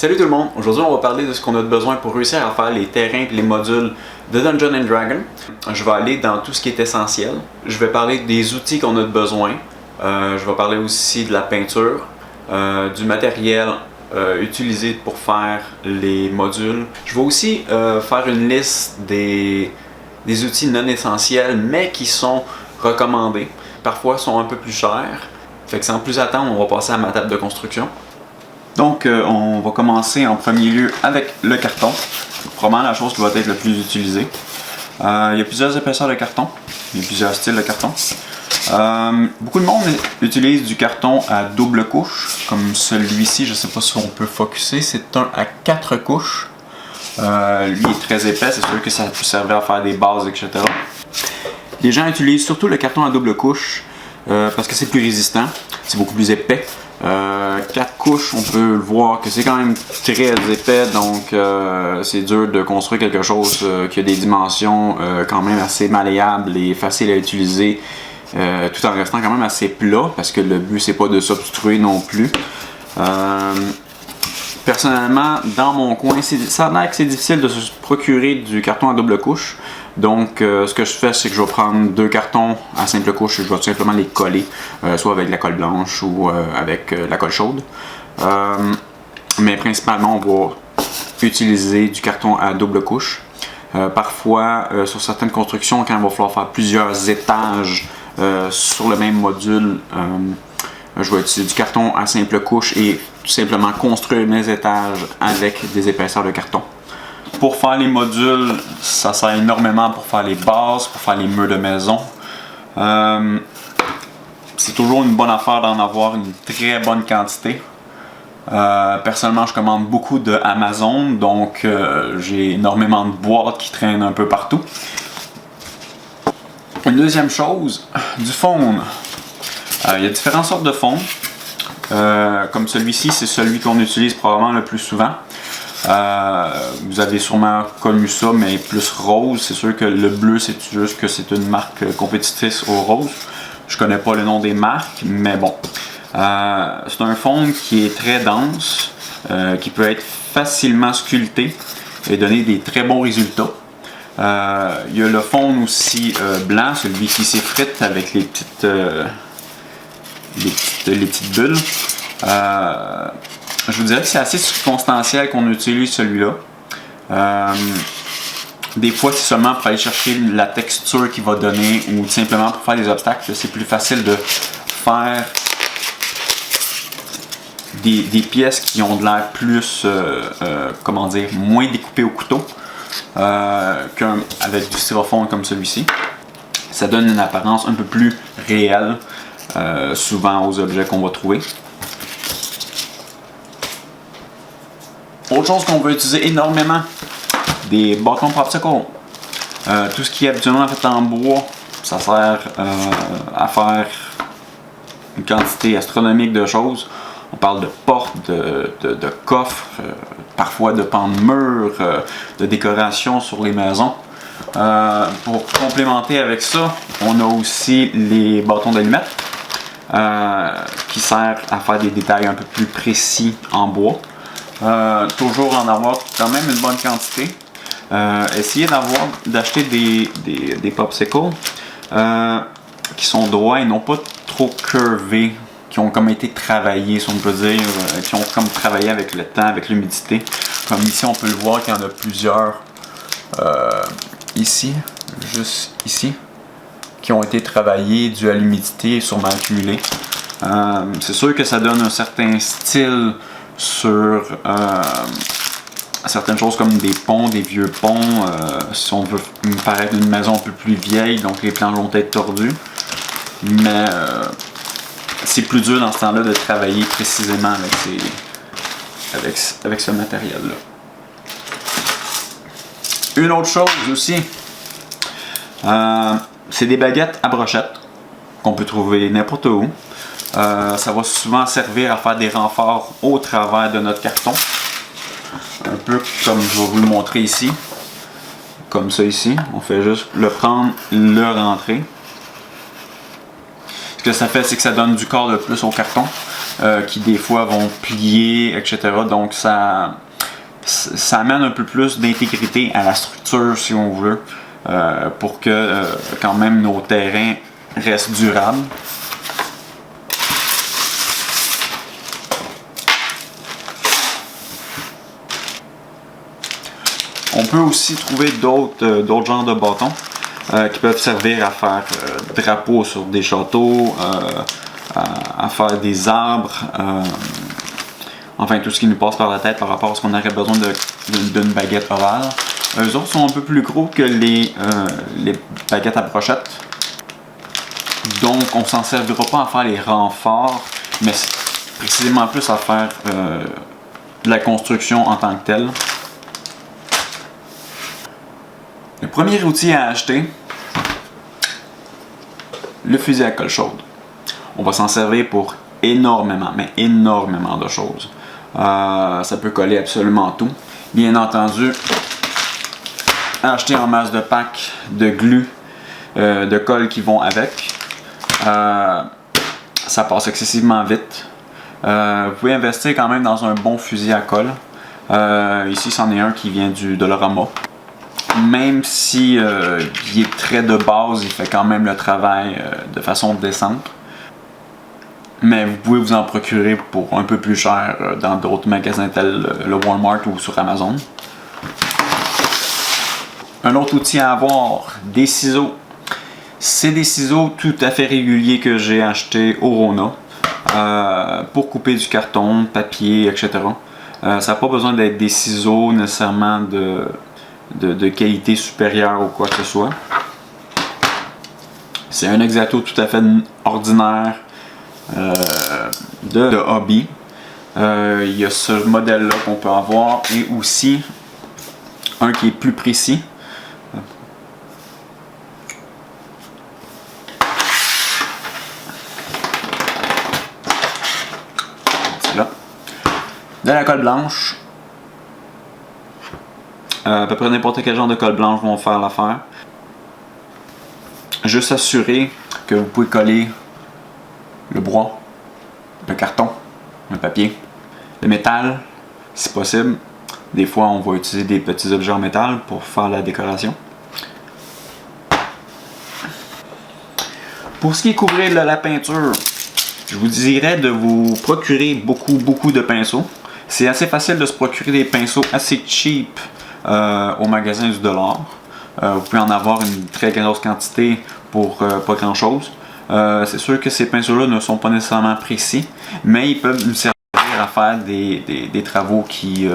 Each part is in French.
Salut tout le monde! Aujourd'hui, on va parler de ce qu'on a besoin pour réussir à faire les terrains et les modules de Dungeons & Dragons. Je vais aller dans tout ce qui est essentiel. Je vais parler des outils qu'on a besoin. Je vais parler aussi de la peinture, du matériel utilisé pour faire les modules. Je vais aussi faire une liste des outils non essentiels, mais qui sont recommandés. Parfois, sont un peu plus chers. Fait que sans plus attendre, on va passer à ma table de construction. Donc, on va commencer en premier lieu avec le carton. Probablement la chose qui va être le plus utilisée. Il y a plusieurs épaisseurs de carton. Il y a plusieurs styles de carton. Beaucoup de monde utilise du carton à double couche, comme celui-ci. Je ne sais pas si on peut focusser. C'est un à 4 couches. Lui est très épais. C'est sûr que ça peut servir à faire des bases, etc. Les gens utilisent surtout le carton à double couche parce que c'est plus résistant. C'est beaucoup plus épais. 4 couches, on peut le voir que c'est quand même très épais, donc c'est dur de construire quelque chose qui a des dimensions quand même assez malléables et faciles à utiliser, tout en restant quand même assez plat, parce que le but c'est pas de s'obstruer non plus. Personnellement, dans mon coin, ça a l'air que c'est difficile de se procurer du carton à double couche. Donc, ce que je fais, c'est que je vais prendre 2 cartons à simple couche et je vais tout simplement les coller, soit avec la colle blanche ou avec la colle chaude. Mais principalement, on va utiliser du carton à double couche. Parfois, sur certaines constructions, quand il va falloir faire plusieurs étages sur le même module, je vais utiliser du carton à simple couche et tout simplement construire mes étages avec des épaisseurs de carton. Pour faire les modules, ça sert énormément pour faire les bases, pour faire les murs de maison. C'est toujours une bonne affaire d'en avoir une très bonne quantité. Personnellement, je commande beaucoup de Amazon, donc j'ai énormément de boîtes qui traînent un peu partout. Une deuxième chose, du foam. Il y a différentes sortes de foam. Comme celui-ci, c'est celui qu'on utilise probablement le plus souvent. Vous avez sûrement connu ça, mais plus rose. C'est sûr que le bleu, c'est juste que c'est une marque compétitrice au rose. Je connais pas le nom des marques, mais bon. C'est un fond qui est très dense, qui peut être facilement sculpté et donner des très bons résultats. Il y a le fond aussi blanc, celui qui s'effrite avec les petites bulles. Je vous dirais que c'est assez circonstanciel qu'on utilise celui-là. Des fois, c'est seulement pour aller chercher la texture qu'il va donner ou simplement pour faire des obstacles. C'est plus facile de faire des pièces qui ont de l'air plus, comment dire, moins découpées au couteau qu'avec du styrofoam comme celui-ci. Ça donne une apparence un peu plus réelle, souvent aux objets qu'on va trouver. Autre chose qu'on va utiliser énormément, des bâtons popsicle. Tout ce qui est habituellement fait en bois, ça sert à faire une quantité astronomique de choses. On parle de portes, de coffres, parfois de pans de murs, de décorations sur les maisons. Pour complémenter avec ça, on a aussi les bâtons d'allumettes qui servent à faire des détails un peu plus précis en bois. Toujours en avoir quand même une bonne quantité. Essayez d'acheter des popsicles qui sont droits et non pas trop curvés, qui ont comme été travaillés, si on peut dire, qui ont comme travaillé avec le temps, avec l'humidité. Comme ici, on peut le voir qu'il y en a plusieurs ici, juste ici, qui ont été travaillés dû à l'humidité et sûrement accumulés. C'est sûr que ça donne un certain style sur certaines choses comme des ponts, des vieux ponts. Si on veut paraître une maison un peu plus vieille, donc les planches vont être tordues. Mais c'est plus dur dans ce temps-là de travailler précisément avec ce matériel-là. Une autre chose aussi, c'est des baguettes à brochettes qu'on peut trouver n'importe où. Ça va souvent servir à faire des renforts au travers de notre carton. Un peu comme je vais vous le montrer ici. Comme ça ici. On fait juste le prendre, le rentrer. Ce que ça fait, c'est que ça donne du corps de plus au carton. qui des fois vont plier, etc. Donc ça amène un peu plus d'intégrité à la structure, si on veut, pour que quand même nos terrains restent durables. On peut aussi trouver d'autres genres de bâtons qui peuvent servir à faire drapeaux sur des châteaux, à faire des arbres, enfin tout ce qui nous passe par la tête par rapport à ce qu'on aurait besoin d'une baguette ovale. Eux autres sont un peu plus gros que les baguettes à brochette, donc on s'en servira pas à faire les renforts, mais précisément plus à faire de la construction en tant que telle. Le premier outil à acheter, le fusil à colle chaude. On va s'en servir pour énormément, mais énormément de choses. Ça peut coller absolument tout. Bien entendu, acheter en masse de packs de glu, de colle qui vont avec. Ça passe excessivement vite. Vous pouvez investir quand même dans un bon fusil à colle. Ici, c'en est un qui vient du Dollarama. Même si il est très de base, il fait quand même le travail de façon décente. Mais vous pouvez vous en procurer pour un peu plus cher dans d'autres magasins tels le Walmart ou sur Amazon. Un autre outil à avoir, des ciseaux. C'est des ciseaux tout à fait réguliers que j'ai achetés au Rona pour couper du carton, papier, etc. Ça n'a pas besoin d'être des ciseaux nécessairement de qualité supérieure ou quoi que ce soit. C'est un X-Acto tout à fait ordinaire de hobby. Il y a ce modèle là qu'on peut avoir et aussi un qui est plus précis. C'est là. De la colle blanche. À peu près n'importe quel genre de colle blanche vont faire l'affaire. Juste assurer que vous pouvez coller le bois, le carton, le papier, le métal, si possible. Des fois, on va utiliser des petits objets en métal pour faire la décoration. Pour ce qui est couvrir la peinture, je vous dirais de vous procurer beaucoup de pinceaux. C'est assez facile de se procurer des pinceaux assez cheap au magasin du dollar. Vous pouvez en avoir une très grosse quantité pour pas grand chose. C'est sûr que ces pinceaux-là ne sont pas nécessairement précis, mais ils peuvent nous servir à faire des travaux qui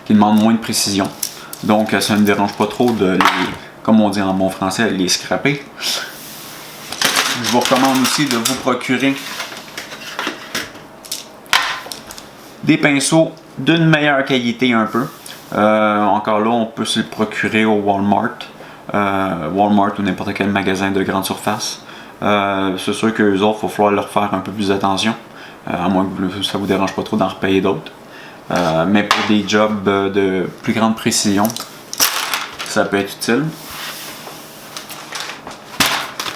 demandent moins de précision. Donc ça ne me dérange pas trop de les, comme on dit en bon français, les scraper. Je vous recommande aussi de vous procurer des pinceaux d'une meilleure qualité un peu. Encore là, on peut se le procurer au Walmart. Walmart ou n'importe quel magasin de grande surface. C'est sûr qu'eux autres, il va falloir leur faire un peu plus attention, à moins que ça vous dérange pas trop d'en repayer d'autres. Mais pour des jobs de plus grande précision, ça peut être utile.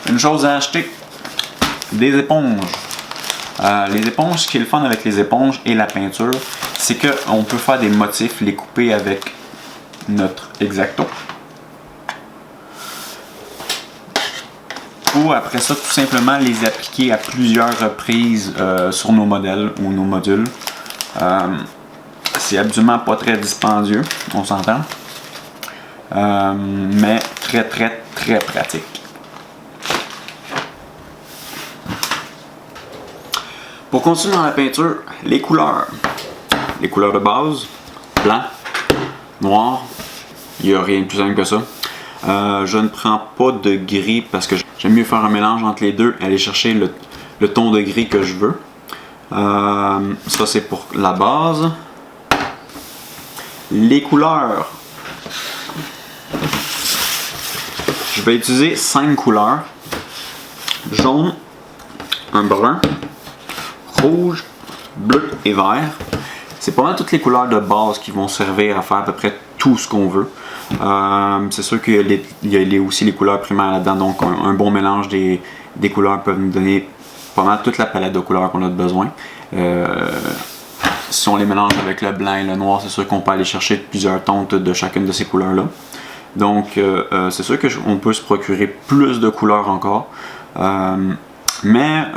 Une chose à acheter, des éponges. Les éponges, ce qui est le fun avec les éponges et la peinture, c'est qu'on peut faire des motifs, les couper avec notre X-Acto. Ou après ça, tout simplement les appliquer à plusieurs reprises sur nos modèles ou nos modules. C'est absolument pas très dispendieux, on s'entend. Mais très pratique. Pour continuer dans la peinture, les couleurs. Les couleurs de base, blanc, noir, il n'y a rien de plus simple que ça. Je ne prends pas de gris parce que j'aime mieux faire un mélange entre les deux et aller chercher le ton de gris que je veux. Ça c'est pour la base. Les couleurs. Je vais utiliser 5 couleurs. Jaune, un brun, rouge, bleu et vert. C'est pas mal toutes les couleurs de base qui vont servir à faire à peu près tout ce qu'on veut. C'est sûr qu'il y a aussi les couleurs primaires là-dedans, donc un bon mélange des couleurs peuvent nous donner pas mal toute la palette de couleurs qu'on a besoin. Si on les mélange avec le blanc et le noir, c'est sûr qu'on peut aller chercher plusieurs teintes de chacune de ces couleurs-là. Donc, c'est sûr qu'on peut se procurer plus de couleurs encore. Mais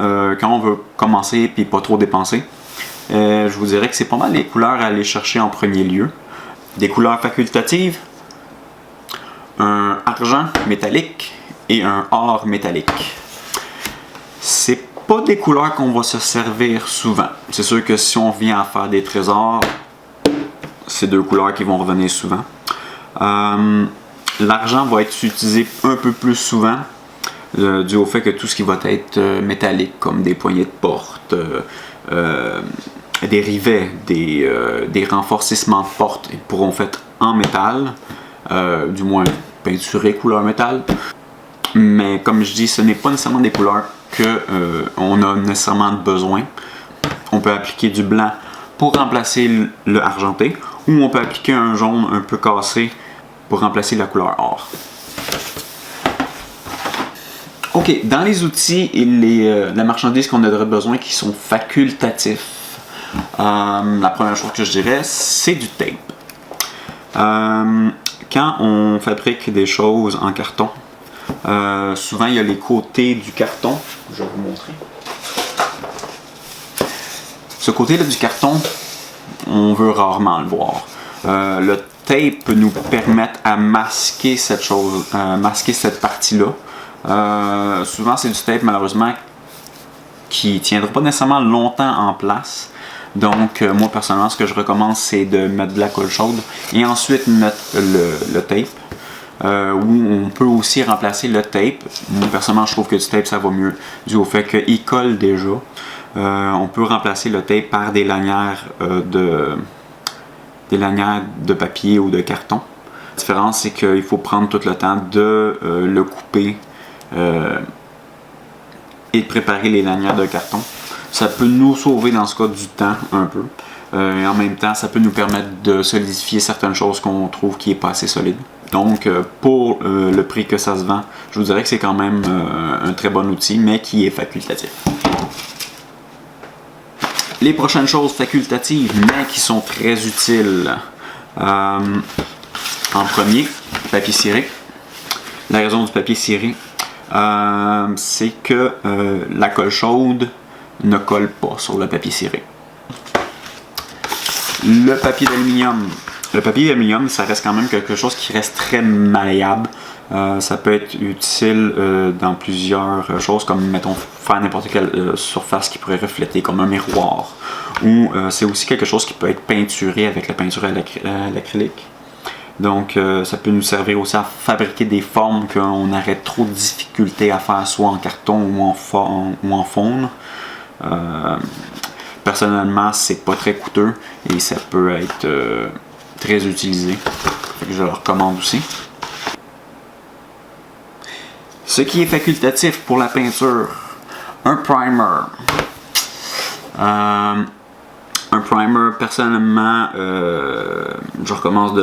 quand on veut commencer et pas trop dépenser, je vous dirais que c'est pas mal les couleurs à aller chercher en premier lieu. Des couleurs facultatives, un argent métallique et un or métallique. C'est pas des couleurs qu'on va se servir souvent. C'est sûr que si on vient à faire des trésors, c'est deux couleurs qui vont revenir souvent. L'argent va être utilisé un peu plus souvent, dû au fait que tout ce qui va être métallique, comme des poignées de porte, des rivets, des renforcissements de porte, ils pourront être en métal, du moins peinturés couleur métal. Mais comme je dis, ce n'est pas nécessairement des couleurs qu'on a nécessairement besoin. On peut appliquer du blanc pour remplacer le argenté, ou on peut appliquer un jaune un peu cassé pour remplacer la couleur or. Ok, dans les outils et la marchandise qu'on aurait besoin qui sont facultatifs, la première chose que je dirais, c'est du tape. Quand on fabrique des choses en carton, souvent il y a les côtés du carton, je vais vous montrer. Ce côté-là du carton, on veut rarement le voir. Le tape peut nous permettre à masquer cette chose, masquer cette partie-là. Souvent c'est du tape malheureusement qui ne tiendra pas nécessairement longtemps en place. Donc moi personnellement ce que je recommande c'est de mettre de la colle chaude et ensuite mettre le tape. Où on peut aussi remplacer le tape. Moi personnellement je trouve que du tape ça va mieux dû au fait qu'il colle déjà. On peut remplacer le tape par des lanières de papier ou de carton. La différence c'est qu'il faut prendre tout le temps de le couper et de préparer les lanières de carton. Ça peut nous sauver dans ce cas du temps un peu. Et en même temps, ça peut nous permettre de solidifier certaines choses qu'on trouve qui n'est pas assez solide. Donc, pour le prix que ça se vend, je vous dirais que c'est quand même un très bon outil, mais qui est facultatif. Les prochaines choses facultatives, mais qui sont très utiles. En premier, papier ciré. La raison du papier ciré, c'est que la colle chaude ne colle pas sur le papier ciré. Le papier d'aluminium. Le papier d'aluminium, ça reste quand même quelque chose qui reste très malléable. Ça peut être utile dans plusieurs choses, comme mettons faire n'importe quelle surface qui pourrait refléter, comme un miroir. Ou c'est aussi quelque chose qui peut être peinturé avec la peinture à l'acrylique. Donc ça peut nous servir aussi à fabriquer des formes qu'on aurait trop de difficultés à faire, soit en carton ou en faune. Personnellement, c'est pas très coûteux et ça peut être très utilisé. Je le recommande aussi. Ce qui est facultatif pour la peinture, un primer. Un primer, personnellement, je recommande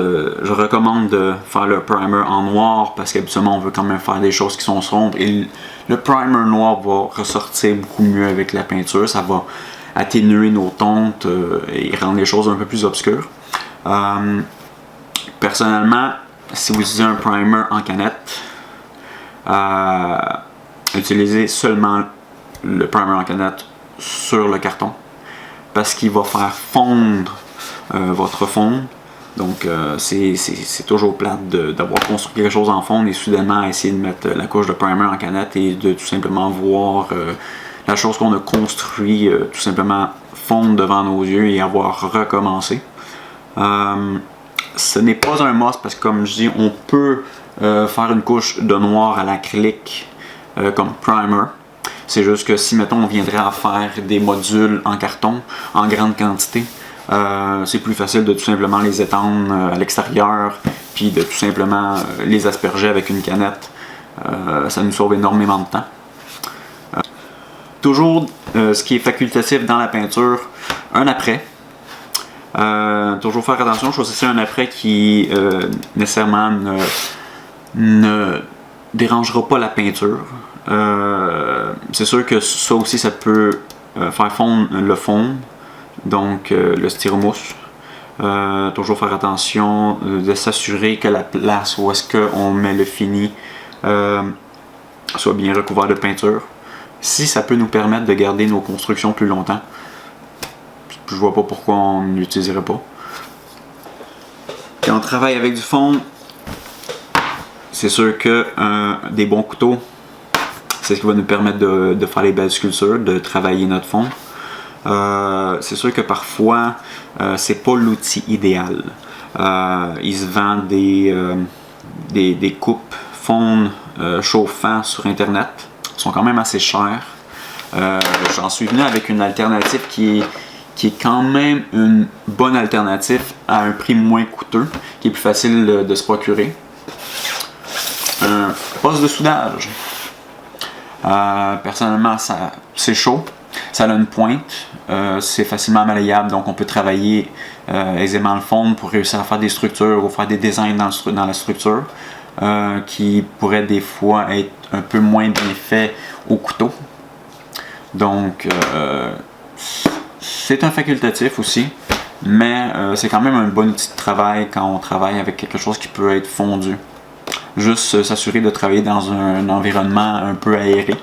de faire le primer en noir parce qu'habituellement on veut quand même faire des choses qui sont sombres et le primer noir va ressortir beaucoup mieux avec la peinture. Ça va atténuer nos teintes et rendre les choses un peu plus obscures. Personnellement, si vous utilisez un primer en canette, utilisez seulement le primer en canette sur le carton parce qu'il va faire fondre votre fonte. Donc c'est toujours plate d'avoir construit quelque chose en fonte et soudainement essayer de mettre la couche de primer en canette et de tout simplement voir la chose qu'on a construit tout simplement fondre devant nos yeux et avoir recommencé. Ce n'est pas un must parce que comme je dis, on peut faire une couche de noir à l'acrylique comme primer. C'est juste que si mettons on viendrait à faire des modules en carton en grande quantité, c'est plus facile de tout simplement les étendre à l'extérieur puis de tout simplement les asperger avec une canette. Ça nous sauve énormément de temps. Toujours ce qui est facultatif dans la peinture, un après. Toujours faire attention, choisissez un après qui nécessairement ne dérangera pas la peinture. C'est sûr que ça aussi ça peut faire fondre le fond, donc le styromousse. Toujours faire attention de s'assurer que la place où est-ce qu'on met le fini soit bien recouvert de peinture. Si ça peut nous permettre de garder nos constructions plus longtemps, je vois pas pourquoi on ne l'utiliserait pas. Quand on travaille avec du fond, c'est sûr que des bons couteaux, c'est ce qui va nous permettre de faire les belles sculptures, de travailler notre fond. C'est sûr que parfois, c'est pas l'outil idéal. Il se vend des coupes fonds chauffants sur internet. Ils sont quand même assez chers. J'en suis venu avec une alternative qui est quand même une bonne alternative à un prix moins coûteux, qui est plus facile de se procurer. Un poste de soudage. Personnellement, c'est chaud. Ça a une pointe, c'est facilement malléable, donc on peut travailler aisément le fond pour réussir à faire des structures ou faire des designs dans la structure qui pourraient des fois être un peu moins bien faits au couteau. Donc c'est un facultatif aussi, mais c'est quand même un bon outil de travail quand on travaille avec quelque chose qui peut être fondu. Juste s'assurer de travailler dans un environnement un peu aéré.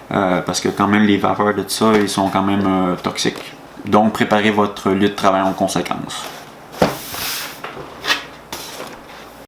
Parce que quand même les vapeurs de tout ça, ils sont quand même toxiques. Donc préparez votre lieu de travail en conséquence.